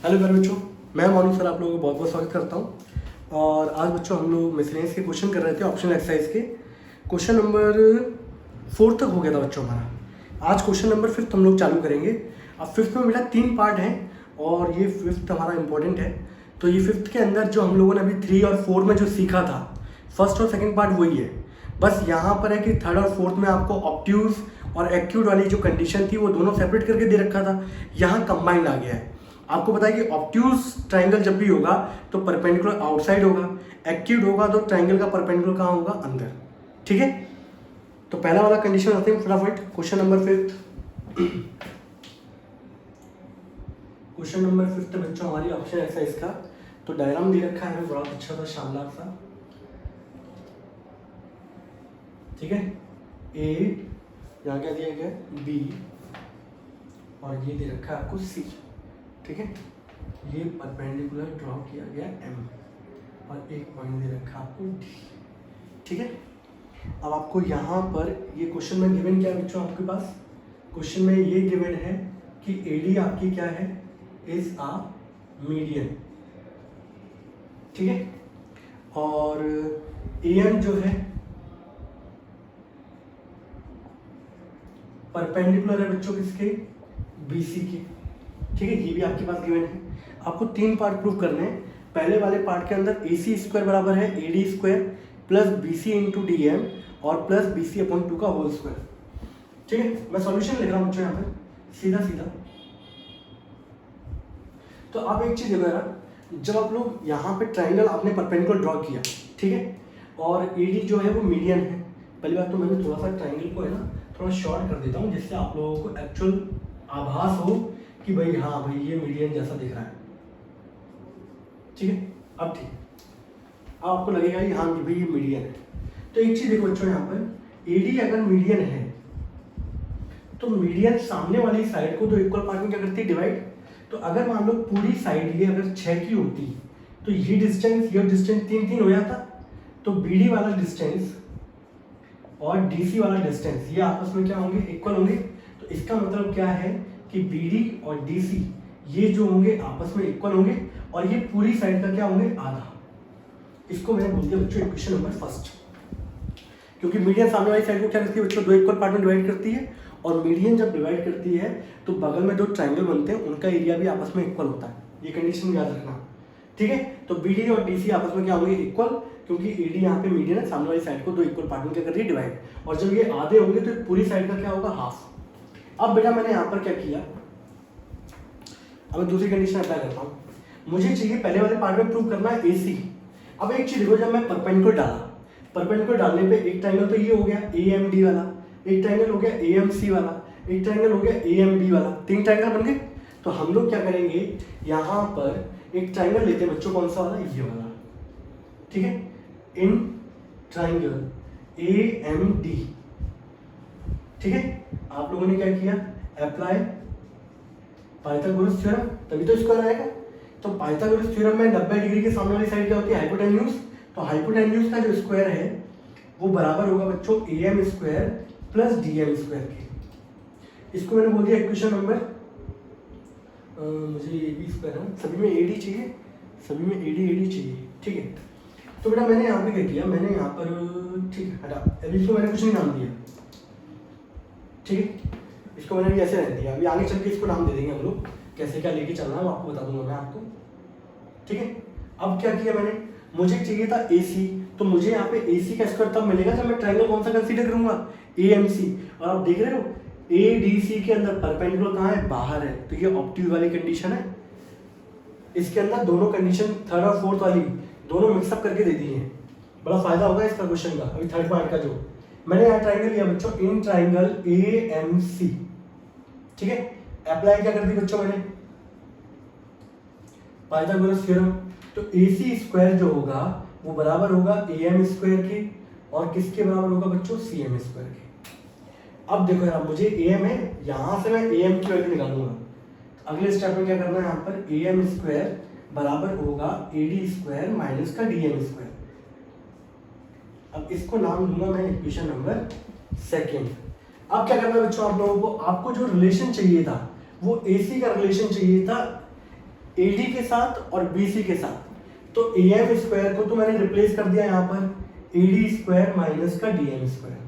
Hello प्यारे बच्चों, मैं मोनू सर आप लोगों को बहुत बहुत स्वागत करता हूँ। और आज बच्चों हम लोग मिसलेनियस के क्वेश्चन कर रहे थे, ऑप्शनल एक्सरसाइज के। क्वेश्चन नंबर 4 तक हो गया था बच्चों हमारा। आज क्वेश्चन नंबर 5 हम लोग चालू करेंगे। अब 5 में बेटा 3 पार्ट हैं और ये 5 हमारा इंपॉर्टेंट है। तो ये 5 के अंदर जो हम लोगों ने अभी 3 और 4 में जो सीखा था, फर्स्ट और सेकेंड पार्ट वही है। बस यहाँ पर है कि थर्ड और फोर्थ में आपको ऑब्ट्यूज और एक्यूट वाली जो कंडीशन थी वो दोनों सेपरेट करके दे रखा था, यहाँ कंबाइंड आ गया है। आपको पता है कि ऑब्ट्यूज ट्रायंगल जब भी होगा तो परपेंडिकुलर आउटसाइड होगा, एक्यूट होगा तो ट्रायंगल का परपेंडिकुलर कहाँ होगा, अंदर। ठीक है, तो पहला वाला कंडीशन आते हैं फटाफट। क्वेश्चन नंबर 5 क्वेश्चन नंबर 5 बच्चों हमारी ऑप्शन एक्सरसाइज का तो डायग्राम दे रखा है, बड़ा अच्छा सा शानदार सा। ठीक है, ए यहाँ क्या दिया गया, बी, और ये दे रखा है आपको सी। ठीक है, ये परपेंडिकुलर ड्रॉ किया गया एम और एक पॉइंट दे रखा आपको डी। ठीक है, अब आपको यहाँ पर ये क्वेश्चन में गिवन क्या है बच्चों, आपके पास क्वेश्चन में ये गिवन है कि एडी आपकी क्या है, इज अ मीडियन। ठीक है, और एएम जो है परपेंडिकुलर है बच्चों किसके, बीसी के। ठीक है, ये भी आपके पास गिवन है। आपको 3 पार्ट प्रूव करने हैं। पहले वाले पार्ट के अंदर ए सी स्क्वायर बराबर है AD square plus B C into D M और प्लस बी सी अपॉन 2 का होल स्क्वायर। ठीक है, मैं सॉल्यूशन लिख रहा हूँ बच्चों यहाँ पर सीधा सीधा। तो आप एक चीज देखो यार, जब आप लोग यहाँ पे ट्राइंगल आपने परपेंडिकुलर ड्रॉ किया, ठीक है, और एडी जो है वो मीडियन है। पहली बात तो मैंने थोड़ा सा ट्राइंगल को है ना थोड़ा शॉर्ट कर देता हूँ, जिससे आप लोगों को एक्चुअल आभास हो कि भाई हाँ भाई ये मीडियन जैसा दिख रहा है। ठीक है, अब ठीक, अब आपको लगेगा कि हाँ भाई ये मीडियन है। तो एक चीज देखो बच्चों, यहाँ पर एडी अगर मीडियन है तो मीडियन सामने वाली साइड को दो इक्वल पार्ट में क्या करती है, डिवाइड। तो अगर मान लो पूरी साइड ये अगर 6 की होती तो ये डिस्टेंस 3 हो जाता। तो बीडी वाला डिस्टेंस और डीसी वाला डिस्टेंस ये आपस में क्या होंगे, इक्वल होंगे। तो इसका मतलब क्या है कि बीडी और डीसी ये जो होंगे आपस में इक्वल होंगे और ये पूरी साइड का क्या होंगे, आधा। इसको मैंने बोल दिया बच्चों इक्वेशन नंबर फर्स्ट, क्योंकि मीडियन सामने वाली साइड को क्या करती है बच्चों, दो इक्वल पार्ट में डिवाइड करती है। और मीडियन जब डिवाइड करती है तो बगल में जो ट्रायंगल बनते हैं उनका एरिया भी आपस में इक्वल होता है। ये कंडीशन याद रखना। ठीक है, तो बीडी और डीसी आपस में क्या होंगे, इक्वल, क्योंकि एडी यहाँ पे मीडियन है, सामने वाली साइड को दो इक्वल पार्ट में क्या कर रही है, डिवाइड। और जब ये आधे होंगे तो पूरी साइड का क्या होगा, हाफ। अब बेटा मैंने यहाँ पर क्या किया, अब मैं दूसरी कंडीशन अप्लाई करता हूँ। मुझे चाहिए पहले वाले पार्ट में प्रूव करना है एसी। अब एक चीज देखो, जब मैं परपेंडिकुलर डाला, परपेंडिकुलर डालने पे एक ट्रायंगल तो ये हो गया AMD वाला, एक ट्रायंगल हो गया AMC वाला, एक ट्रायंगल हो गया AMB वाला, 3 ट्रायंगल बन गए। तो हम लोग क्या करेंगे, यहाँ पर एक ट्रायंगल लेते हैं बच्चों, कौन सा वाला, ये वाला। ठीक है, इन ट्रायंगल AMD। ठीक है, आप लोगों ने क्या किया, अप्लाई पाइथागोरस थ्योरम, तभी तो स्क्वायर आएगा। तो पाइथागोरस थ्योरम में 90 डिग्री के सामने वाली साइड क्या होती है, हाइपोटेन्यूज। तो हाइपोटेन्यूज का जो स्क्वायर है वो बराबर होगा बच्चों AM square plus DM square के। इसको मैंने बोल दिया इक्वेशन नंबर, मुझे AB स्क्वायर है, सभी में AD चाहिए, सभी में AD चाहिए। ठीक है, तो बेटा मैंने यहाँ पे क्या किया, मैंने यहाँ पर, ठीक है हटा, अभी इसको मैंने कुछ नहीं नाम दिया। ठीक है, इसको मैंने भी ऐसे रहने दिया, अभी आगे चल के इसको नाम दे देंगे हम लोग, कैसे क्या लेके चलना है वो आपको बता दूंगा मैं आपको। ठीक है, अब क्या किया मैंने, मुझे चाहिए था AC, तो मुझे यहाँ पे AC का स्क्वायर तब मिलेगा जब मैं ट्रायंगल कौन सा कंसीडर करूंगा, AMC। और आप देख रहे हो ADC के अंदर परपेंडिकुलर कहाँ है, बाहर है। तो ये ऑब्ट्यूज वाली कंडीशन है। इसके अंदर दोनों कंडीशन थर्ड और फोर्थ वाली दोनों मिक्सअप करके दे दी है। बड़ा फायदा होगा इसका क्वेश्चन का। अभी थर्ड पार्ट का जो मैंने यहाँ ट्रायंगल लिया बच्चों, इन ट्रायंगल AMC। ठीक है, अप्लाई क्या कर दी बच्चों मैंने, पाइथागोरस थ्योरम। तो AC स्क्वायर जो होगा वो बराबर होगा AM स्क्वायर के, और किसके बराबर होगा बच्चों, CM स्क्वायर के। अब देखो यार, मुझे AM है, यहां से मैं AM की वैल्यू निकालूंगा। अगले स्टेप में क्या करना है, यहाँ पर AM स्क्वायर बराबर होगा AD स्क्वायर माइनस का DM स्क्वायर। अब इसको नाम दूंगा मैं इक्वेशन नंबर 2। अब क्या करना है बच्चों, आप लोगों को, आपको जो रिलेशन चाहिए था वो AC का रिलेशन चाहिए था AD के साथ और BC के साथ, तो AM स्क्वायर को तो मैंने रिप्लेस कर दिया यहाँ पर AD स्क्वायर माइनस का DM स्क्वायर,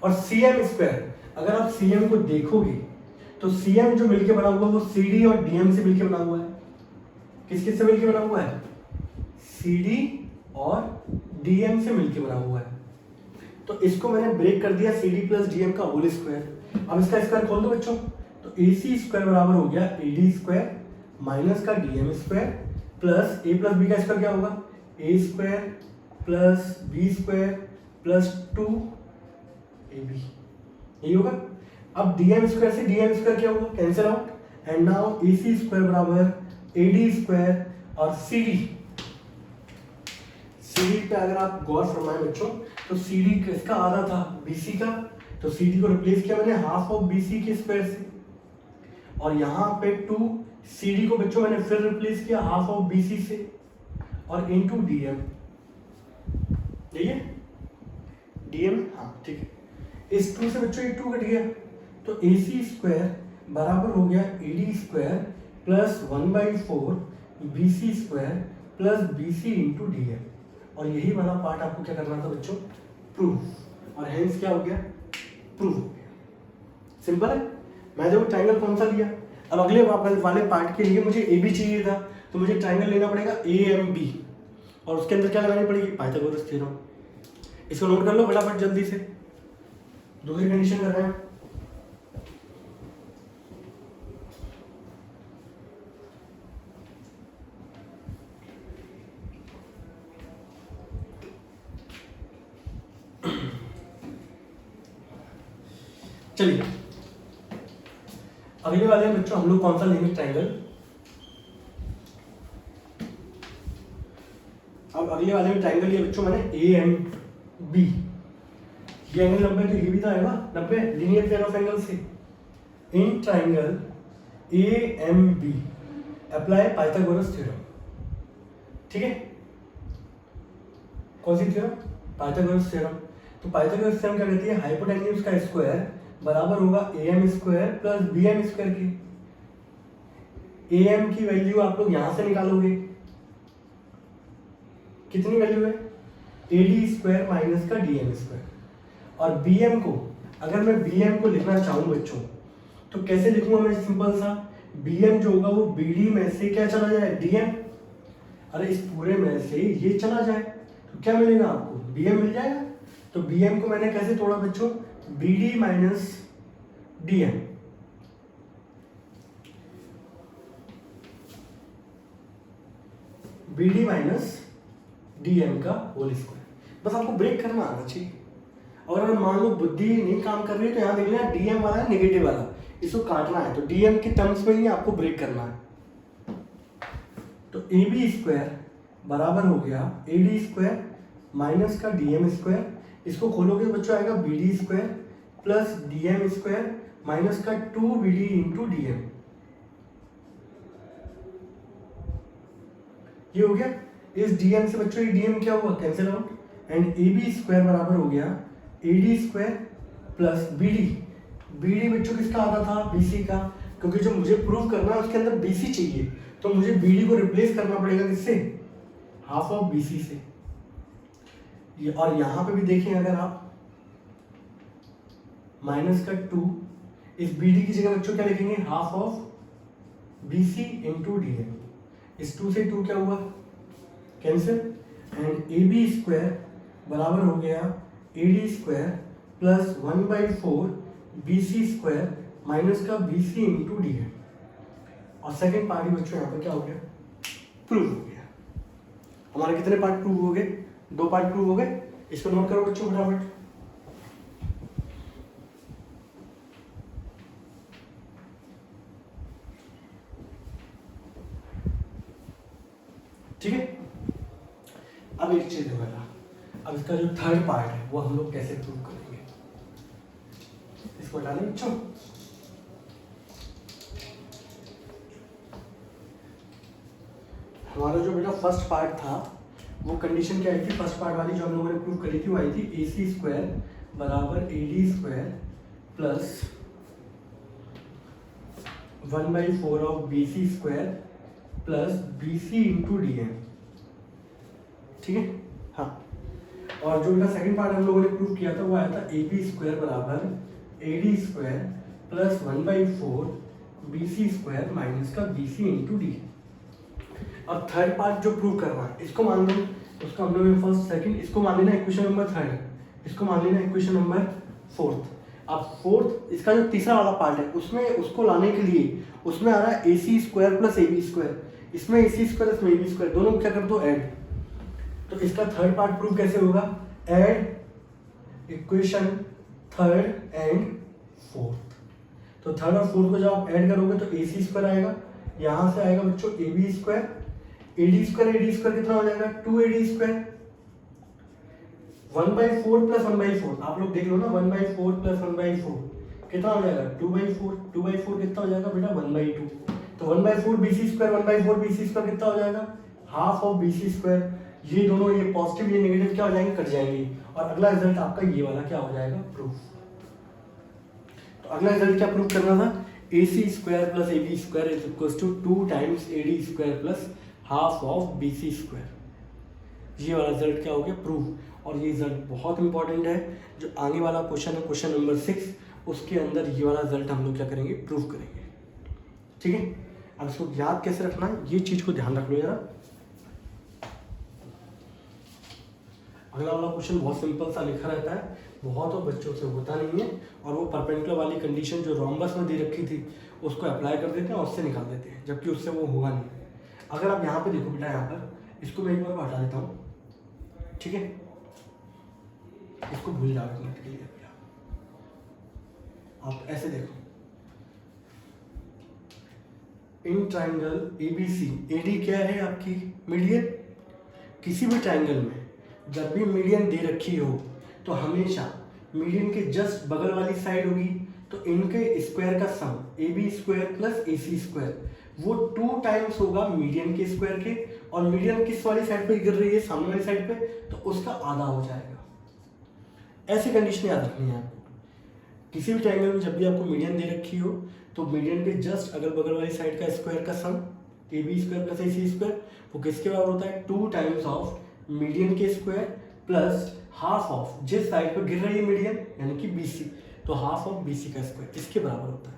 और CM स्क्वायर अगर आप CM को देखोगे तो CM जो मिलके बना हुआ है वो CD और DM से मिलके बना हुआ है। किस किस से मिलके बना हुआ है? CD और DM से मिलके बना हुआ है। तो इसको मैंने ब्रेक कर दिया CD प्लस DM का होल स्क्वायर। अब इसका स्क्वायर खोल दो बच्चों, तो AC स्क्वायर बराबर हो गया AD स्क्वायर माइनस का DM square plus A plus B का स्क्वायर क्या होगा? A square plus B square plus 2AB, यही होगा। अब DM स्क्वायर से DM स्क्वायर क्या होगा? Cancel out, and now AC square बराबर AD स्क्वायर और CD पे अगर आप गौर फरमाएं बच्चों, तो CD किसका आधा था? BC का, तो CD को रिप्लेस किया मैंने हाफ ऑफ BC के स्क्वायर से, और यहाँ पे 2 CD को बच्चों मैंने फिर रिप्लेस किया हाफ ऑफ BC से, और इनटू DM, यही है DM, हाँ ठीक है। इस 2 से बच्चों ये 2 कट गया, तो AC स्क्वायर बराबर हो गया AD square plus 1/4 BC square plus BC into DM, और यही वाला पार्ट आपको क्या करना था बच्चों? प्रूफ, और हेंस क्या हो गया? प्रूफ हो गया। सिंपल है। मैं देखो ट्राइंगल कौन सा लिया, अब अगले वाले पार्ट के लिए मुझे AB चाहिए था, तो मुझे ट्राइंगल लेना पड़ेगा AMB, और उसके अंदर क्या लगानी पड़ेगी? Pythagoras theorem. इसको नोट कर लो फटाफट जल्दी से, दूसरी कंडीशन कर रहे हैं। चलिए अगले वाले में बच्चों हम लोग कौन सा लेंगे? ट्राइंगल। अब अगले वाले में ट्राइंगल लिया बच्चों मैंने AMB, ये एंगल 90 तो ये भी था ना 90, लीनियर पेयर ऑफ एंगल से। In triangle AMB apply Pythagoras theorem, ठीक है। कौन सी थ्योरम? Pythagoras theorem. तो पाइथागोरस थ्योरम क्या कहती है? हाइपोटेन्यूज का स्क्वायर बराबर होगा AM square plus BM square की। AM की वैल्यू आप लोग यहां से निकालोगे, कितनी वैल्यू है? AD स्क्वायर माइनस का DM स्क्वायर, और BM को अगर मैं BM को लिखना चाहूँ बच्चों तो कैसे लिखूंगा मैं? सिंपल सा, BM जो होगा वो BD में से क्या चला जाए? DM, अरे इस पूरे में से ये चला जाए तो क्या मिलेगा आपको? BM मिल जाएगा। तो BM को मैंने कैसे तोड़ा बच्चों? BD minus DM, BD minus DM का होल स्क्वायर। बस आपको ब्रेक करना आना चाहिए। और अगर मान लो बुद्धि नहीं काम कर रही है तो यहाँ देख लेना DM वाला है नेगेटिव वाला, इसको काटना है तो DM के टर्म्स में ही आपको ब्रेक करना है। तो AB स्क्वायर बराबर हो गया AD स्क्वायर माइनस का DM स्क्वायर, इसको खोलोगे बच्चों आएगा BD square plus DM square minus का 2BD इंटू DM, ये हो गया। इस DM से बच्चों ये DM क्या हुआ? Cancel out, and AB square बराबर हो गया AD स्क्वायर प्लस BD बच्चों किसका आधा था? BC का, क्योंकि जो मुझे प्रूव करना है उसके अंदर BC चाहिए, तो मुझे BD को रिप्लेस करना पड़ेगा किससे? हाफ ऑफ BC से। और यहां पे भी देखें अगर आप माइनस का 2, इस BD की जगह बच्चों क्या लिखेंगे? Half of BC into DM। इस 2 से 2 क्या हुआ? कैंसिल, एंड AB स्क्वायर बराबर हो गया AD square plus 1/4 BC square minus का BC इंटू DM, और सेकेंड पार्ट ही बच्चों यहाँ पर क्या हो गया? प्रूव हो गया। हमारे कितने पार्ट प्रूव हो गए? 2 पार्ट प्रूव हो गए। इसको नोट करो बच्चों फटाफट। ठीक है, अब एक चीज होगा, अब इसका जो थर्ड पार्ट है वो हम लोग कैसे प्रूव करेंगे? इसको हटा लें बच्चों। हमारा जो बेटा फर्स्ट पार्ट था वो कंडीशन क्या आई थी? फर्स्ट पार्ट वाली जो हम लोगों ने प्रूव करी थी वो आई थी AC स्क्वायर बराबर AD square plus 1/4 of BC square plus B C into D है, ठीक है। हाँ, और जो इनका सेकंड पार्ट हम लोगों ने प्रूव किया था वो आया था ए बी स्क्वायर बराबर A D square plus 1/4 B C square minus का बी सी इंटू डी। अब थर्ड पार्ट जो प्रूव करना है इसको मान लो, उसको हम लोग फर्स्ट सेकंड, इसको मान लेना इक्वेशन नंबर थर्ड, इसको मान लेना इक्वेशन नंबर फोर्थ। अब फोर्थ इसका जो तीसरा वाला पार्ट है उसमें उसको लाने के लिए उसमें आ रहा है A C square plus A B square, इसमें ए सी स्क्वायर इसमें ए बी स्क्वायर, दोनों को क्या कर दो ऐड। तो इसका थर्ड पार्ट प्रूव कैसे होगा, add equation third and fourth. तो थर्ड और फोर्थ को जब आप ऐड करोगे तो ए सी स्क्वायर आएगा, यहां से आएगा बच्चों A B square, A D square कितना हो जाएगा 2AD स्क्वायर 1/4 प्लस 1/4, आप लोग देख लो ना 1/4 प्लस 1/4 कितना हो जाएगा 2/4, 2/4 कितना हो जाएगा बेटा 1/2, तो 1/4 BC स्क्वायर 1/4 BC स्क्वायर कितना हो जाएगा हाफ ऑफ BC स्क्वायर। ये दोनों ये पॉजिटिव ये नेगेटिव क्या हो जाएंगे, कट जाएंगे, और अगला रिजल्ट आपका ये वाला क्या हो जाएगा प्रूफ। तो अगला रिजल्ट क्या प्रूव करना था, AC square plus AB square is equal to 2 times AD square plus half of BC square. ये वाला रिजल्ट क्या हो गया प्रूफ। और ये रिजल्ट बहुत इंपॉर्टेंट है, जो आगे वाला क्वेश्चन है क्वेश्चन नंबर 6 उसके अंदर ये वाला रिजल्ट हम लोग क्या करेंगे प्रूव करेंगे, ठीक है। अब इसको याद कैसे रखना है ये चीज को ध्यान रख लो जरा। अगला वाला क्वेश्चन बहुत सिंपल सा लिखा रहता है, बहुत और बच्चों से होता नहीं है, और वो परपेंडिकुलर वाली कंडीशन जो रोम्बस में दे रखी थी उसको अप्लाई कर देते हैं और उससे निकाल देते हैं, जबकि उससे वो होगा नहीं। अगर आप यहाँ पे देखो बेटा, यहाँ पर इसको मैं एक बार हटा देता हूँ, ठीक है, इसको भूल जाओ एक मिनट के लिए। आप ऐसे देखो, इन ट्राइंगल ABC AD क्या है आपकी मीडियन। किसी भी ट्राइंगल में जब भी मीडियन दे रखी हो तो हमेशा मीडियन के जस्ट बगल वाली साइड होगी, तो इनके स्क्वायर का सम AB square plus AC square वो 2 टाइम्स होगा मीडियन के स्क्वायर के, और मीडियन किस वाली साइड पे गिर रही है सामने वाली साइड पे, तो उसका आधा हो जाएगा। ऐसी कंडीशन याद रखनी है आपको। किसी भी ट्रायंगल में जब भी आपको मीडियन दे रखी हो तो मीडियन के जस्ट अगल बगल वाली साइड का स्क्वायर का सम AB square plus AC square वो किसके बराबर होता है 2 टाइम्स ऑफ मीडियन के स्क्वायर प्लस हाफ ऑफ जिस साइड पर गिर रही है मीडियन यानी कि BC, तो हाफ ऑफ BC का स्क्वायर इसके बराबर होता है,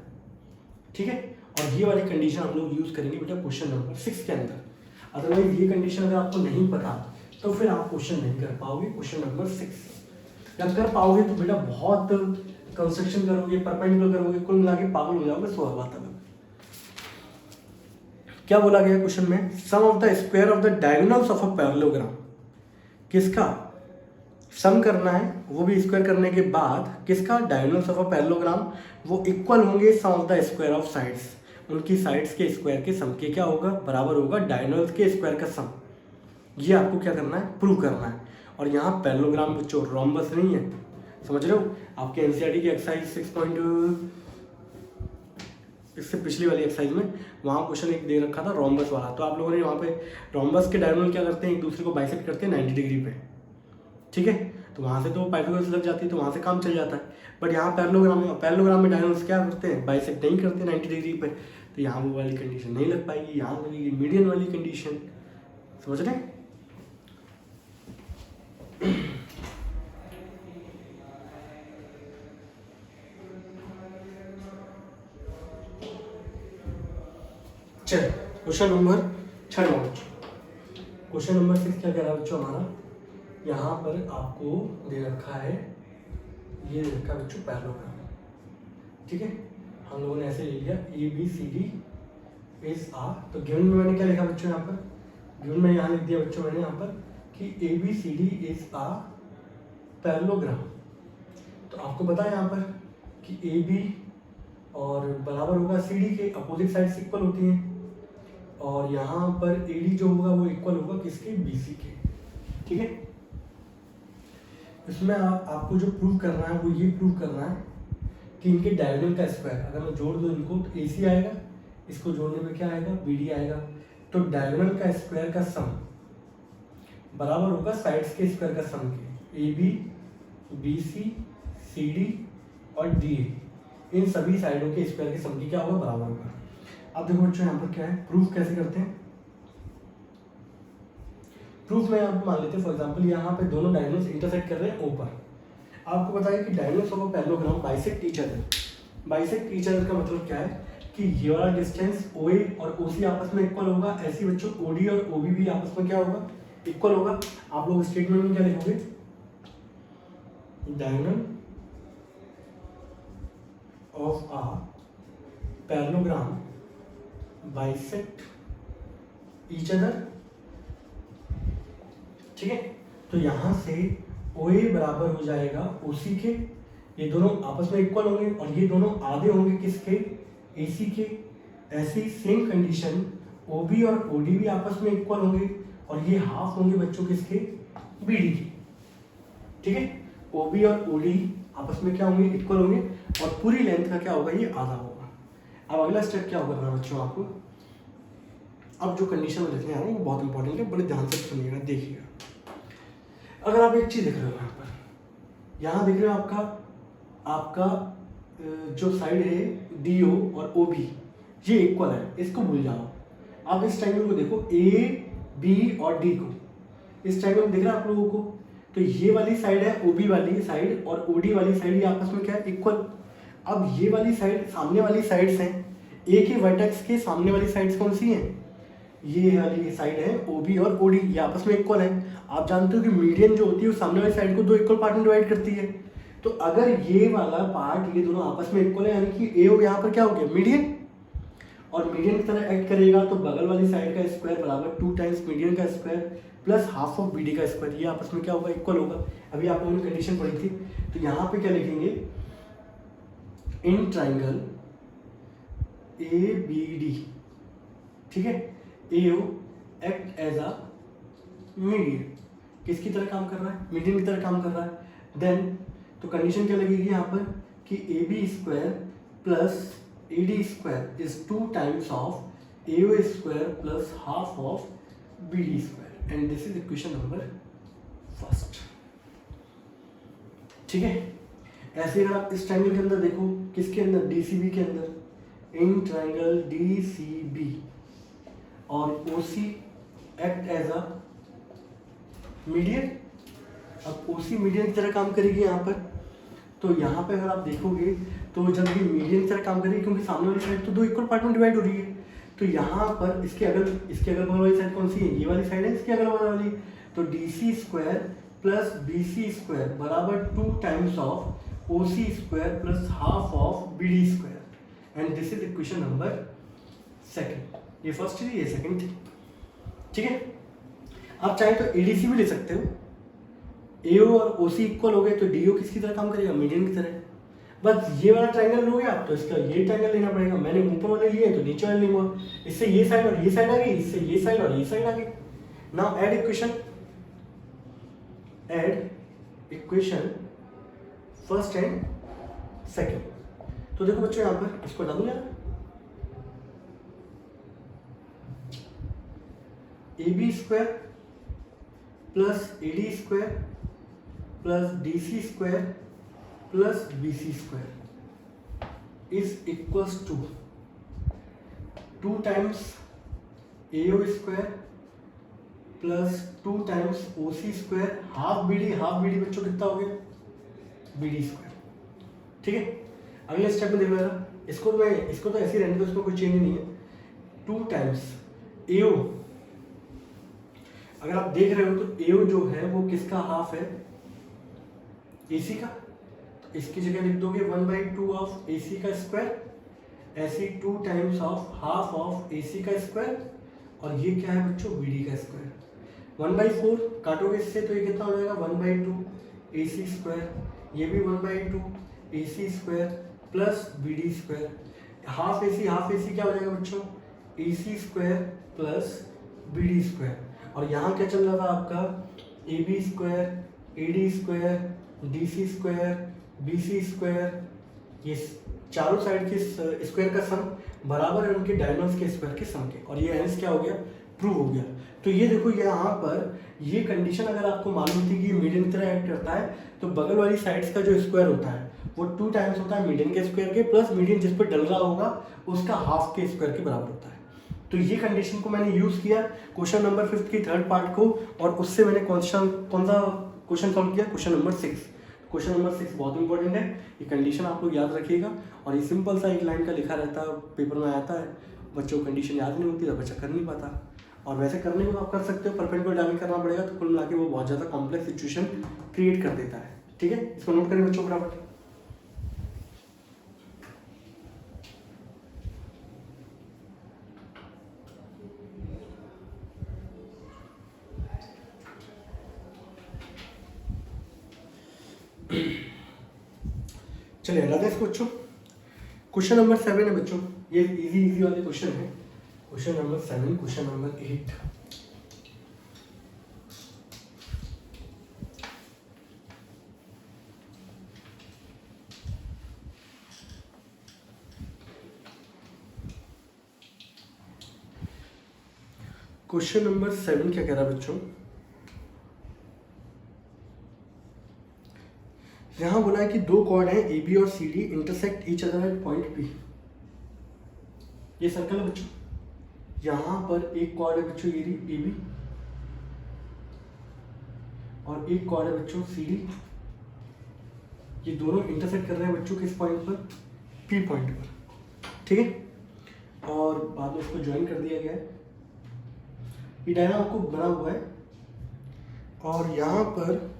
ठीक है। और ये वाली कंडीशन हम लोग यूज करेंगे बेटा क्वेश्चन नंबर 6 के अंदर। अदरवाइज ये कंडीशन अगर आपको नहीं पता तो फिर आप क्वेश्चन नहीं कर पाओगे क्वेश्चन नंबर 6। जब कर पाओगे तो बेटा बहुत कंस्ट्रक्शन करोगे, परपेंडिकुलर करोगे, कुल मिला के पागल हो जाओगे। सो बात है, क्या बोला गया क्वेश्चन में, sum of the square of the diagonals of a parallelogram, किसका सम करना है, वो भी स्क्वायर करने के बाद किसका डायगोनल्स ऑफ अ पैरेललोग्राम वो इक्वल होंगे sum of the square of sides, उनकी साइड्स के स्क्वायर के सम के क्या होगा बराबर होगा डायगोनल्स के स्क्वायर का सम। ये आपको क्या करना है प्रूव करना है। और यहाँ पैरेललोग्राम बच्चों रोम्बस नहीं है, समझ रहे हो। आपके एनसीईआरटी की एक्सरसाइज 6 इससे पिछली वाली एक्सरसाइज में वहाँ क्वेश्चन एक दे रखा था रोम्बस वाला, तो आप लोगों ने वहाँ पे रोम्बस के डायगोनल क्या करते हैं एक दूसरे को बाइसेक्ट करते हैं 90 डिग्री पे, ठीक है। तो वहाँ से तो पाइथागोरस लग जाती है, तो वहाँ से काम चल जाता है। बट यहाँ पैरेललोग्राम में डायगोनल्स क्या करते हैं बाइसेक्ट नहीं करते 90 डिग्री पे, तो यहाँ वो वाली कंडीशन नहीं लग पाएगी, यहाँ लगेगी मीडियन वाली कंडीशन, समझ रहे। चल क्वेश्चन नंबर 6 क्वेश्चन नंबर 6 क्या कह रहा है बच्चों हमारा, यहाँ पर आपको दे रखा है, ये दे रखा है बच्चों पैरेललोग्राम, ठीक है। हम लोगों ने ऐसे ले लिया ABCD इज आर, तो गिवन में मैंने क्या लिखा बच्चों यहाँ पर, गिवन में यहाँ लिख दिया बच्चों मैंने यहाँ पर कि ABCD इज आ पैरेललोग्राम। तो आपको पता है यहाँ पर कि AB और बराबर होगा CD के, अपोजिट साइड इक्वल होती हैं, और यहाँ पर AD जो होगा वो इक्वल होगा किसके BC के, ठीक है। इसमें आपको जो प्रूव करना है वो ये प्रूव करना है कि इनके डायगोनल का स्क्वायर अगर मैं जोड़ दूँ इनको तो AC आएगा, इसको जोड़ने में क्या आएगा BD आएगा, तो डायगोनल का स्क्वायर का सम बराबर होगा साइड्स के स्क्वायर का सम के, AB BC CD और DA इन सभी साइडों के स्क्वायर के सम की क्या होगा बराबर होगा। अब देखो बच्चों यहाँ पर क्या है प्रूफ कैसे करते हैं, प्रूफ में आपको मान लेते हैं फॉर एग्जांपल यहाँ पे दोनों डायगोनल्स इंटरसेक्ट कर रहे हैं ऊपर। आपको पता है कि diagonals of a parallelogram bisect each other. Bisect each other का मतलब क्या है कि ये वाला डिस्टेंस OA और OC आपस में इक्वल होगा। ऐसे बच्चों OD और OB भी आपस में क्या होगा, इक्वल होगा। आप लोग स्टेटमेंट में क्या लिखोगे, diagonal of a parallelogram bisect each other, ठीक है। तो यहां से OA बराबर हो जाएगा OC के, ये दोनों आपस में इक्वल होंगे और ये दोनों आधे होंगे किसके, AC के। ऐसी सेम कंडीशन OB और OD भी आपस में इक्वल होंगे और ये हाफ होंगे बच्चों किसके, BD के, ठीक है। OB और OD आपस में क्या होंगे, इक्वल होंगे और पूरी लेंथ का क्या होगा, ये आधा होगा। अब अगला स्टेप क्या होगा बच्चों आपको, अब जो कंडीशन में लिखने आ रहे हैं वो बहुत इंपॉर्टेंट है, बड़े ध्यान से सुनिएगा, देखिएगा। अगर आप एक चीज देख रहे हो यहाँ देख रहे हो आपका जो साइड है DO और OB ये इक्वल है, इसको भूल जाओ। आप इस ट्रायंगल को देखो, AB और D को, इस ट्रायंगल में दिख रहा है आप लोगों को, तो ये वाली साइड है OB वाली साइड और OD वाली साइड, ये आपस में क्या है, इक्वल। अब ये वाली साइड, सामने वाली साइड्स हैं, एक ही वर्टेक्स के सामने वाली साइड्स कौन सी हैं, ये वाली साइड है OB और OD, ये आपस में इक्वल है। आप जानते हो कि मीडियन जो होती है वो सामने वाली साइड को दो इक्वल पार्ट में डिवाइड करती है। तो अगर ये वाला पार्ट, ये दोनों आपस में इक्वल है, यानी कि AO यहाँ पर क्या हो गया, मीडियन, और मीडियन की तरह एक्ट करेगा तो बगल वाली साइड का स्क्वायर बराबर 2 टाइम्स मीडियन का square plus half of BD का स्क्वायर, ये आपस में क्या होगा, इक्वल होगा। अभी आप लोगों ने कंडीशन पढ़ी थी, तो यहाँ पे क्या लिखेंगे, इन ट्राइंगल ABD, ठीक है, AO act as a median, किसकी तरह काम कर रहा है, मीडियन की तरह काम कर रहा है। देन तो कंडीशन क्या लगेगी यहाँ पर कि AB square plus AD square is 2 times of AO square plus half of BD square, and this is equation number first, ठीक है। ऐसे अगर आप इस ट्रायंगल के अंदर देखो, किसके अंदर, DCB के अंदर, इन ट्रायंगल DCB और OC act as a median. अब OC मीडियन की तरह काम करेगी यहाँ पर, तो यहाँ पे अगर आप देखोगे तो जब ये मीडियन की तरह काम करेगी, क्योंकि सामने वाली साइड तो दो इक्वल पार्ट में डिवाइड हो रही है, तो यहाँ पर इसके अगल बगल वाली साइड कौन सी है, ये वाली साइड है इसके अगल बगल वाली, तो DC square plus BC square बराबर 2 times of OC square plus half of BD square, and this is equation number second. ये फर्स्ट थी, ये सेकंड थी, ठीक है। आप चाहे तो ADC भी ले सकते हो, AO और OC इक्वल हो गए तो DO किसकी तरह काम करेगा, मीडियन की तरह। बस ये वाला ट्रायंगल लोगे आप तो इसका ये ट्रायंगल लेना पड़ेगा, मैंने ऊपर वाले लिए तो नीचे वाले लूंगा, इससे ये साइड और ये साइड आ गई, इससे ये साइड और ये साइड आ गई। Now add equation first and second. तो देखो बच्चों यहाँ पर इसको हटा दूं यार, AB square plus AD square plus DC square plus BC square is equals to 2 times AO square plus 2 times OC square half BD बच्चों कितना हो गया, BD स्क्वायर, ठीक है। अगले स्टेप में देखो यार, इसको तो ऐसे ही रहने दो, इसमें कोई चेंज नहीं है। 2 टाइम्स AO, अगर आप देख रहे हो तो AO जो है वो किसका हाफ है, AC का, तो इसकी जगह लिख दोगे 1/2 ऑफ AC का स्क्वायर, ऐसे 2 times of half of AC का स्क्वायर, और ये क्या है बच्चों, BD का स्क्वायर। 1/4 काटोगे इससे तो ये कितना हो जाएगा, 1/2 AC स्क्वायर, ये भी 1/2 AC square plus BD square, half AC क्या हो जाएगा बच्चों, AC square plus BD square. और यहाँ क्या चल रहा था आपका, AB square, AD square, DC square, BC square, ये चारों साइड के स्क्वायर का सम बराबर है उनके डायगोनल्स के स्क्वायर के सम के, और ये हेंस क्या हो गया, प्रूव हो गया। तो ये देखो यहाँ पर ये कंडीशन अगर आपको मालूम थी कि मीडियन की तरह एक्ट करता है, तो बगल वाली साइड्स का जो स्क्वायर होता है वो 2 टाइम्स होता है मीडियन के स्क्वायर के, प्लस मीडियन जिस पर डल रहा होगा उसका हाफ के स्क्वायर के बराबर होता है। तो ये कंडीशन को मैंने यूज़ किया क्वेश्चन नंबर 5 की थर्ड पार्ट को, और उससे मैंने कौन सा क्वेश्चन सॉल्व किया, क्वेश्चन नंबर 6। क्वेश्चन नंबर 6 बहुत इंपॉर्टेंट है, ये कंडीशन आप लोग याद रखिएगा। और ये सिंपल सा एक लाइन का लिखा रहता है, पेपर में आता है, बच्चों को कंडीशन याद नहीं होती तो बच्चा कर नहीं पाता। और वैसे करने को तो आप कर सकते हो, परपेंडिकुलर डायनामिक करना पड़ेगा, तो कुल मिला के वो बहुत ज़्यादा कॉम्प्लेक्स सिचुएशन क्रिएट कर देता है। ठीक है, इसको नोट करें बच्चों फटाफट। चलिए हटाते हैं इसको बच्चों। क्वेश्चन नंबर 7 है बच्चों, ये इजी वाले क्वेश्चन है। Question number 7, question number 8। Question number 7 क्या कह रहा है बच्चों, यहां बोला है कि दो कॉर्ड हैं ए बी और C D intersect each other at point P. ये सर्कल है बच्चों, यहां पर एक कॉर्ड है बच्चों ये ए बी, और एक कॉर्ड है बच्चों सी डी। ये दोनों इंटरसेक्ट कर रहे हैं बच्चों किस पॉइंट पर, पी पॉइंट पर। ठीक है, और बाद में उसको ज्वाइन कर दिया गया है। ये डायग्राम आपको बना हुआ है, और यहाँ पर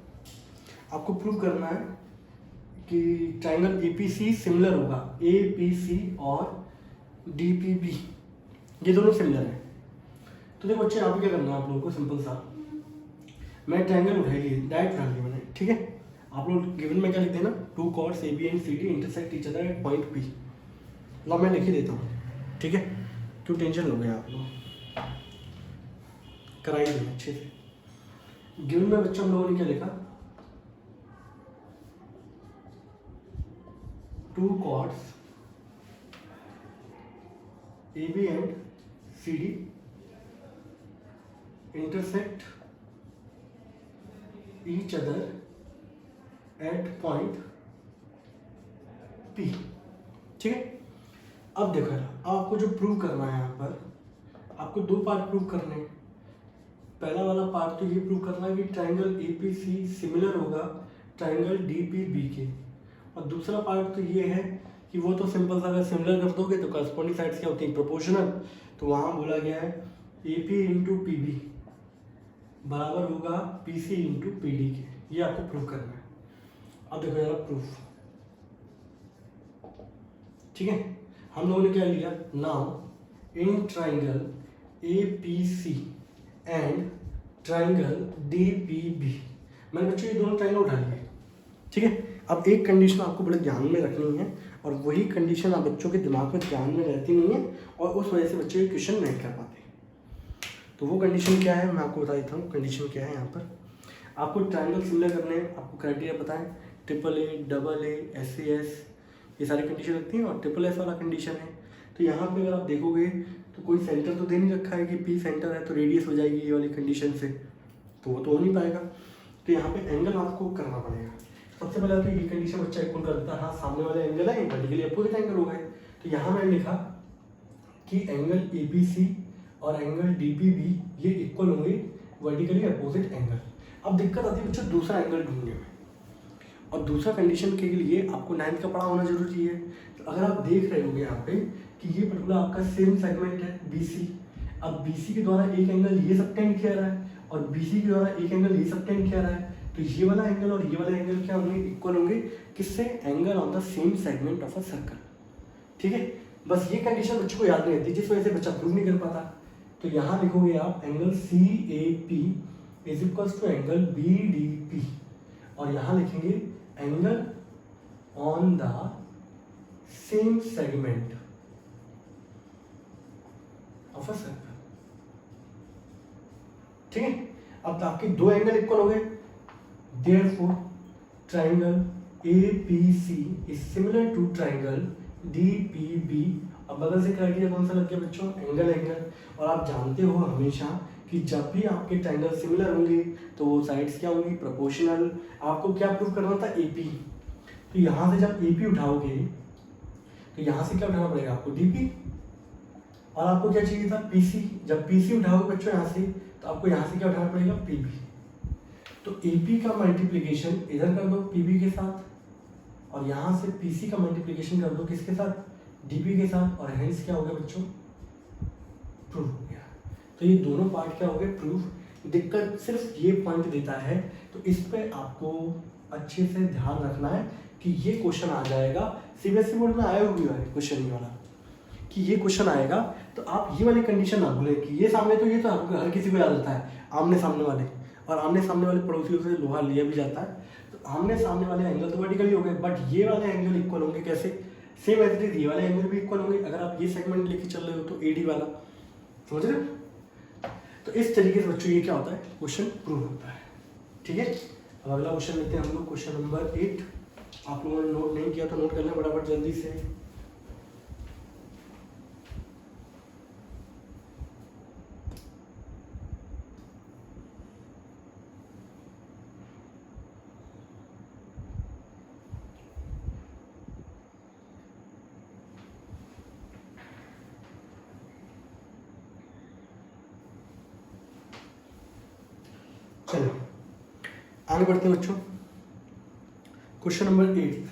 आपको प्रूव करना है कि ट्राइंगल एपीसी सिमिलर होगा, एपीसी और डीपीबी ये दोनों सिमिलर हैं। तो देखो बच्चे यहाँ पे क्या करना है आप लोगों को, सिंपल सा, मैं ट्राइंगल उठाई डायरेक्ट उठा लिया मैंने। ठीक है, आप लोग गिवन में क्या लिखते हैं ना, two chords A B and C D intersect each other at point P. लो मैं लिख ही देता हूँ। ठीक है, क्यों टेंशन लोगे आप लोग, कराई दें अच्छे से। गिवन में बच्चों हम लोगों ने क्या लिखा, two chords A B and C D intersect each other at point P. ठीक है, अब देखो अब आपको जो प्रूव करना है, यहाँ पर आपको दो पार्ट प्रूव करने हैं। पहला वाला पार्ट तो ये प्रूव करना है कि ट्राइंगल एपीसी सिमिलर होगा ट्राइंगल डीपीबी के, और दूसरा पार्ट तो ये है कि वो तो सिंपल सा अगर सिमिलर कर दोगे तो करस्पॉन्डिंग साइड्स क्या होती हैं, प्रोपोर्शनल। तो वहाँ बोला गया है AP इंटू पी बराबर होगा PC इंटू PD के। ये आपको प्रूव करना है। अब देखो यार प्रूफ, ठीक है, हम लोगों ने क्या लिया, now in triangle APC and triangle DPB, मैंने बच्चों ये दोनों ट्राइंगल उठा लिए। ठीक है, अब एक कंडीशन आपको बड़े ध्यान में रखनी है, और वही कंडीशन आप बच्चों के दिमाग में ध्यान में रहती नहीं है, और उस वजह से बच्चे ये क्वेश्चन नहीं कर पाते। तो वो कंडीशन क्या है मैं आपको बता देता हूँ। कंडीशन क्या है, यहाँ पर आपको ट्राइंगल सिमिलर करने हैं, आपको क्राइटेरिया बताएं, AAA, AA, SAS, ये सारी कंडीशन लगती हैं, और SSS वाला कंडीशन है। तो यहाँ पे अगर आप देखोगे तो कोई सेंटर तो दे नहीं रखा है कि P सेंटर है तो रेडियस हो जाएगी ये वाली कंडीशन से, तो वो तो हो नहीं पाएगा। तो यहाँ पे एंगल आपको करना पड़ेगा। सबसे पहले तो ये कंडीशन बच्चा इक्वल कर देता है, हाँ सामने वाले एंगल है वर्टिकली अपोजिट एंगल हो गए। तो यहाँ मैंने लिखा कि एंगल ABC और एंगल DPB ये इक्वल होंगे वर्टिकली अपोजिट एंगल। अब दिक्कत आती है बच्चों दूसरा एंगल ढूंढने में, और दूसरा कंडीशन के लिए आपको 9th का पढ़ा होना जरूरी है। तो अगर आप देख रहे होंगे यहाँ पे कि ये पर्टिकुलर आपका सेम सेगमेंट है BC, अब BC के द्वारा एक एंगल ये सबटेंड किया रहा है, और BC के द्वारा एक एंगल ये सबटेंड किया रहा है, तो ये वाला एंगल और ये वाला एंगल क्या होंगे, इक्वल होंगे, किससे, angle on the same segment of a circle. ठीक है, बस ये कंडीशन बच्चों को याद नहीं रहती, जिस वजह से बच्चा प्रूव नहीं कर पाता। तो यहाँ लिखोगे आप angle CAP is equals to angle BDP, और यहाँ लिखेंगे angle on the same segment of a circle. ठीक है, अब आपके दो एंगल इक्वल हो गए, therefore triangle APC is similar to triangle DPB। अब बगल से क्राइटेरिया कौन सा लग गया बच्चों, एंगल। और आप जानते हो हमेशा कि जब भी आपके ट्राइंगल सिमिलर होंगे तो वो साइड्स क्या होंगी, प्रोपोर्शनल। आपको क्या प्रूव करना था, AP। तो यहाँ से जब AP उठाओगे तो यहाँ से क्या उठाना पड़ेगा आपको, DP। और आपको क्या चाहिए था, पीसी। जब पीसी उठाओगे बच्चों यहाँ से, तो आपको यहाँ से क्या उठाना पड़ेगा, पीबी। तो एपी का मल्टीप्लिकेशन इधर कर दो पीबी के साथ, और यहाँ से पीसी का मल्टीप्लिकेशन कर दो किसके साथ, डीपी के साथ, और हेंस क्या हो गया बच्चों, प्रूफ हो गया। तो ये दोनों पार्ट क्या हो गए, प्रूफ। दिक्कत सिर्फ ये पॉइंट देता है, तो इस पे आपको अच्छे से ध्यान रखना है कि ये क्वेश्चन आ जाएगा, सीबीएसई बोर्ड में आया हुआ है क्वेश्चन ये वाला, कि ये क्वेश्चन आएगा। तो आप ये वाली कंडीशन ना भूलें कि ये सामने, तो ये तो आपको हर किसी को याद रहता है, आमने सामने वाले, और आमने सामने वाले पड़ोसियों से लोहा लिया भी जाता है। तो आमने सामने वाले एंगल तो वर्टिकली हो गए, बट ये वाले एंगल इक्वल होंगे कैसे, सेम एज इट इज ये वाले एंगल भी इक्वल होंगे अगर आप ये सेगमेंट लेके चल रहे हो तो एडी वाला, समझ रहे हो। तो इस तरीके से बच्चों ये क्या होता है, क्वेश्चन प्रूव होता है। ठीक है, अब अगला क्वेश्चन लेते हैं हम लोग, क्वेश्चन नंबर 8। आप लोगों ने नोट नहीं किया तो नोट कर लें फटाफट जल्दी से। चलो आगे बढ़ते हैं बच्चों, क्वेश्चन नंबर 8।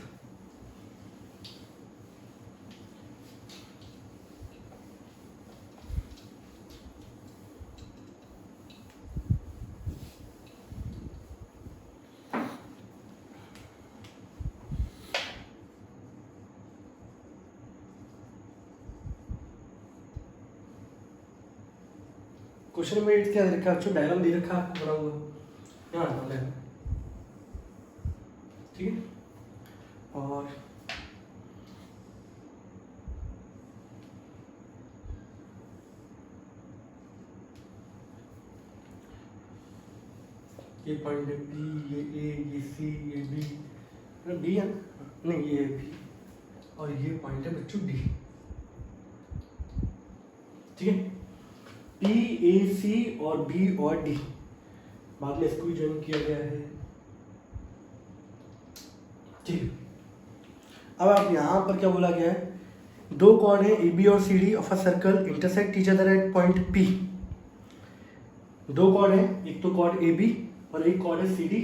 क्वेश्चन नंबर 8 क्या दे रखा है बच्चों, डायग्राम दे रखा है आपको बना हुआ, यहाँ डायग्राम, ठीक है। और ये पॉइंट है बी, ये ए, ये सी, ये बी, बी है ना, नहीं ये बी, और ये पॉइंट है बच्चों डी, ठीक है। पी, ए, सी और बी और डी, बाद में इसको भी ज्वाइन किया गया है, ठीक है। अब आप यहाँ पर क्या बोला गया है, दो कॉर्ड है ए बी और C D of a circle intersect each other at point P. दो कॉर्ड है, एक तो कॉर्ड ए बी और एक कॉर्ड है सी डी,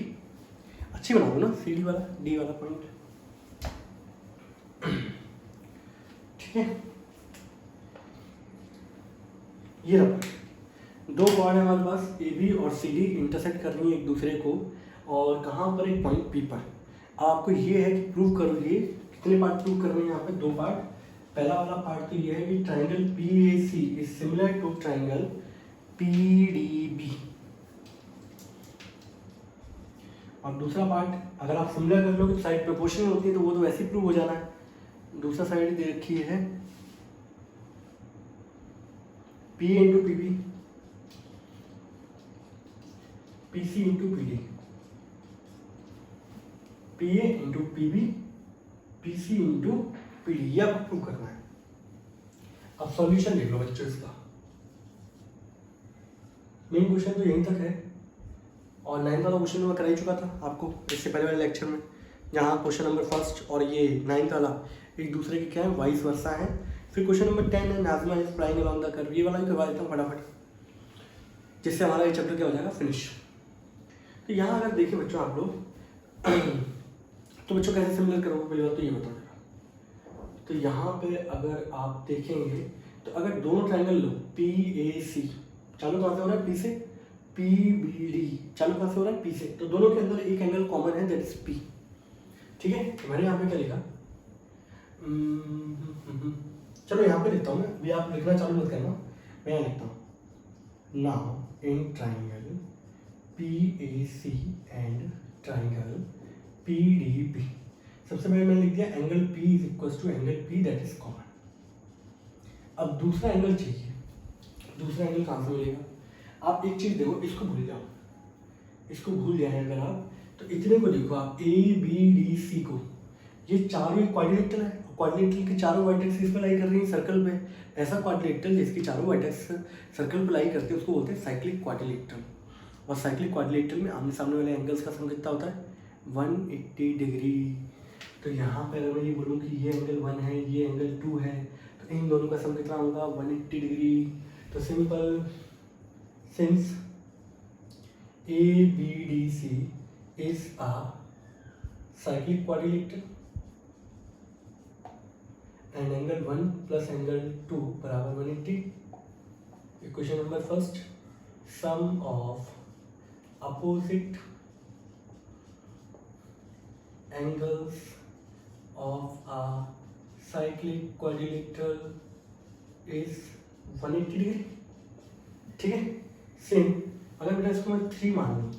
अच्छी बना दो ना, सी डी वाला डी वाला पॉइंट, ठीक है। ये रहा, दो कॉर्ड है हमारे पास ए बी और सी डी, इंटरसेक्ट कर रही है एक दूसरे को, और कहाँ पर, एक पॉइंट पी पर। आपको ये है कि प्रूव करो, ये कितने पार्ट प्रूव कर रहे हैं यहाँ पे, दो पार्ट। पहला वाला पार्ट तो ये है कि triangle P A C is similar to triangle P D B, और दूसरा पार्ट अगर आप सिमिलर कर लो कि साइड प्रोपोर्शनल होती है तो वो तो वैसे ही प्रूव हो जाना है। दूसरा साइड दे रखी है P into P B, P C into P D, P A into P B, P C into P D, ये आपको प्रूव करना है। अब सॉल्यूशन देख लो बच्चों इसका, मेन क्वेश्चन तो यहीं तक है, और 9th वाला क्वेश्चन मैं करा ही चुका था आपको इससे पहले वाले लेक्चर में, जहाँ क्वेश्चन नंबर 1 और ये 9th वाला एक दूसरे के क्या है, वाइस वर्सा है। फिर क्वेश्चन नंबर 10 है Nazima is flying along the curve, ये वाला भी करवा देता हूँ फटाफट, जिससे हमारा ये चैप्टर क्या हो जाएगा, फिनिश। तो यहाँ अगर देखें बच्चों आप लोग तो बच्चों कैसे सिमिलर करोगे, पहली बात तो ये बताओ जरा। तो यहाँ पे अगर आप देखेंगे तो अगर दोनों ट्राइंगल लो, पी ए सी, चालू कहाँ से हो रहा है, पी से, पी बी डी चालू कहाँ से हो रहा है, पी से, तो दोनों के अंदर एक एंगल कॉमन है, दैट इज पी, ठीक है। तो मैंने यहाँ पे क्या लिखा, चलो यहाँ पे लिखता हूँ मैं, अभी आप लिखना चालू मत करना, मैं यहाँ लिखता हूँ, now in triangle P A C and triangle P D P, सबसे पहले मैंने लिख दिया angle P is equal to angle P that is common. अब दूसरा एंगल चाहिए, दूसरा एंगल कहाँ से मिलेगा, आप एक चीज़ देखो, इसको भूल जाओ, इसको भूल जाए अगर आप, तो इतने को देखो आप, ए बी डी सी को, ये चारों क्वाड्रिलेटरल है, क्वाड्रिलेटरल के चारों वर्टेक्स इस पर लाई कर रही है सर्कल पे, ऐसा क्वाड्रिलेटरल जिसकी चारों वर्टेक्स सर्कल पे लाई करते हैं उसको बोलते हैं साइक्लिक क्वाड्रिलेटरल। और साइक्लिक क्वाड्रिलेटरल में आमने सामने वाले एंगल्स का सम कितना होता है, 180 डिग्री। तो यहाँ पर अगर मैं ये बोलूँ कि ये एंगल 1 है, ये एंगल 2 है, तो इन दोनों का सम कितना होगा 180 डिग्री। तो simple, since ABDC is a cyclic quadrilateral and angle 1 plus angle 2 बराबर 180। Equation number first, sum of opposite angles of a cyclic quadrilateral is 180 degree. ठीक है, सेम अगर बेटा इसको मैं 3 मान लूँ,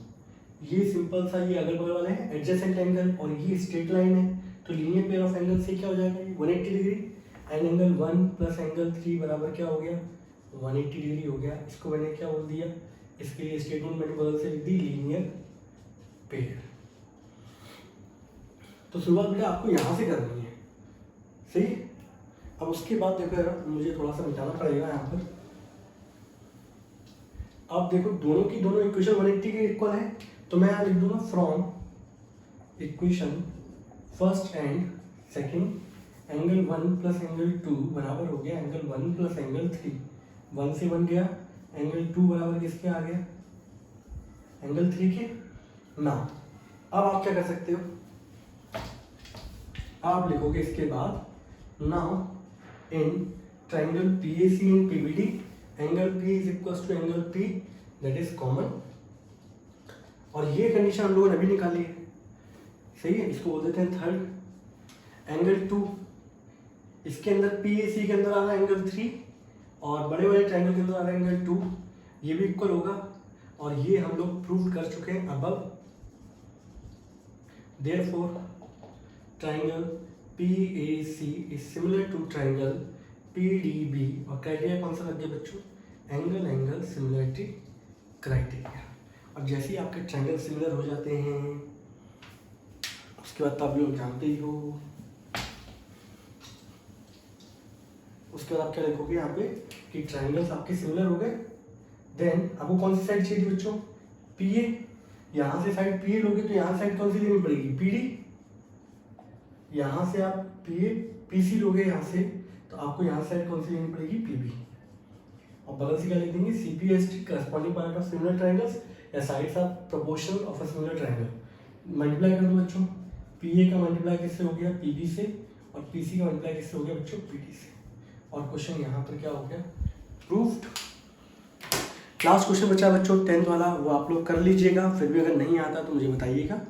ये सिंपल सा ये अगल बगल वाले हैं एडजेसेंट एंगल और ये स्ट्रेट लाइन है, तो लीनियर पेयर ऑफ एंगल से क्या हो जाएगा 180 degree and angle 1 plus angle 3 बराबर क्या हो गया 180 डिग्री हो गया। इसको मैंने क्या बोल दिया, इसके लिए स्टेटमेंट मैंने बदल से लिख दी लीनियर पेयर। तो शुरुआत बेटा आपको यहाँ से करनी है, सही। अब उसके बाद देखो यार मुझे थोड़ा सा मिटाना पड़ेगा यहाँ पर। अब देखो दोनों की दोनों इक्वेशन 180 के इक्वल है, तो मैं यहाँ लिख दूंगा from equation first and second angle 1 plus angle 2 बराबर हो गया एंगल 1 प्लस एंगल 3। 1 से बन गया एंगल 2 बराबर किसके आ गया एंगल 3 के ना। अब आप क्या कर सकते हो, आप लिखोगे इसके बाद now in triangle PAC and PBD angle P is equal to angle P that is common. और ये कंडीशन हम लोगों ने अभी निकाली है, सही है। इसको बोल देते हैं थर्ड। एंगल 2 इसके अंदर PAC के अंदर आ रहा है एंगल 3 और बड़े बड़े ट्राइंगल के अंदर आ रहा है एंगल 2, ये भी इक्वल होगा और ये हम लोग प्रूव कर चुके हैं above. Therefore triangle PAC is similar to triangle PDB और क्राइटेरिया कौन सा लग गया बच्चों एंगल एंगल सिमिलरिटी क्राइटेरिया। और जैसे ही आपके ट्रायंगल सिमिलर हो जाते हैं उसके बाद तो आप लोग जानते ही हो, उसके बाद आप क्या लिखोगे यहाँ पे कि ट्रायंगल्स आपके सिमिलर हो गए। देन आपको कौन सी साइड चाहिए बच्चों PA, यहाँ से साइड PA लोगे तो यहाँ साइड कौन सी लेनी पड़ेगी PD, यहाँ से आप PC लोगे यहाँ से तो आपको यहाँ साइड कौन सी लेनी पड़ेगी PB। और बगल से क्या लिख देंगे CPST corresponding part of similar triangles या sides of proportional of a similar triangle. Multiply कर दो बच्चों, PA का मल्टीप्लाई किससे हो गया PB से और PC का मल्टीप्लाई किससे हो गया बच्चों PD से। और क्वेश्चन यहाँ पर क्या हो गया प्रूव्ड। लास्ट क्वेश्चन बचा बच्चों 10th वाला, वो आप लोग कर लीजिएगा, फिर भी अगर नहीं आता तो मुझे बताइएगा,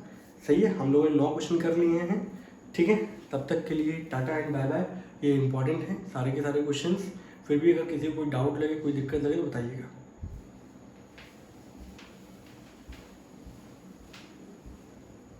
सही है। हम लोगों ने 9 क्वेश्चन कर लिए हैं, ठीक है। तब तक के लिए टाटा एंड बाय बाय। ये इंपॉर्टेंट है सारे के सारे क्वेश्चंस। फिर भी अगर किसी को कोई डाउट लगे कोई दिक्कत लगे तो बताइएगा।